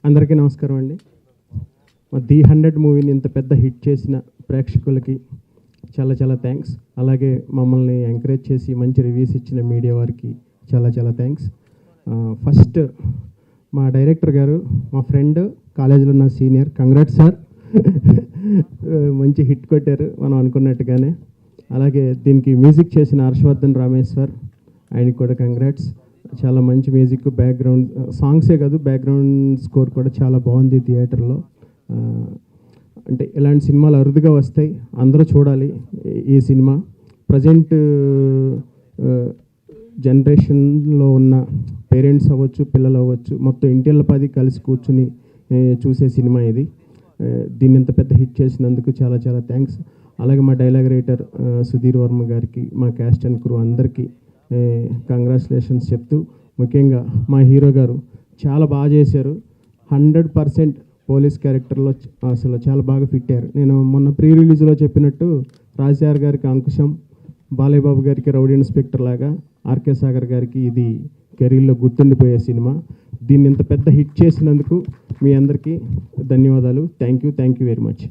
అందరికీ నమస్కారం అండి. మా ది 100 మూవీని ఇంత పెద్ద హిట్ చేసిన ప్రేక్షకులకి చాలా చాలా థ్యాంక్స్. అలాగే మమ్మల్ని ఎంకరేజ్ చేసి మంచి రివ్యూస్ ఇచ్చిన మీడియా వారికి చాలా చాలా థ్యాంక్స్. ఫస్ట్ మా డైరెక్టర్ గారు, మా ఫ్రెండ్, కాలేజీలో నా సీనియర్, కంగ్రాట్స్ సార్. మంచి హిట్ కొట్టారు మనం అనుకున్నట్టుగానే. అలాగే దీనికి మ్యూజిక్ చేసిన హర్షవర్ధన్ రామేశ్వర్, ఆయనకి కూడా కంగ్రాట్స్. చాలా మంచి మ్యూజిక్, బ్యాక్గ్రౌండ్ సాంగ్సే కాదు బ్యాక్గ్రౌండ్ స్కోర్ కూడా చాలా బాగుంది థియేటర్లో. అంటే ఇలాంటి సినిమాలు అరుదుగా వస్తాయి, అందరూ చూడాలి ఈ సినిమా. ప్రజెంట్ జనరేషన్లో ఉన్న పేరెంట్స్ అవ్వచ్చు, పిల్లలు అవ్వచ్చు, మొత్తం ఇంటిళ్ళ 10 కలిసి కూర్చుని చూసే సినిమా ఇది. దీన్ని ఇంత పెద్ద హిట్ చేసినందుకు చాలా చాలా థ్యాంక్స్. అలాగే మా డైలాగ్ రైటర్ సుధీర్ వర్మ గారికి, మా క్యాస్ట్ అండ్ క్రూ అందరికీ కంగ్రాచులేషన్స్ చెప్తూ, ముఖ్యంగా మా హీరో గారు చాలా బాగా చేశారు. 100% పోలీస్ క్యారెక్టర్లో అసలు చాలా బాగా ఫిట్ అయ్యారు. నేను మొన్న ప్రీ రిలీజ్లో చెప్పినట్టు రాజార్ గారికి అంకుశం, బాలయ్య బాబు గారికి రౌడీ ఇన్స్పెక్టర్ లాగా, ఆర్కే సాగర్ గారికి ఇది కెరీర్లో గుర్తుండిపోయే సినిమా. దీన్ని ఇంత పెద్ద హిట్ చేసినందుకు మీ అందరికీ ధన్యవాదాలు. Thank you very much.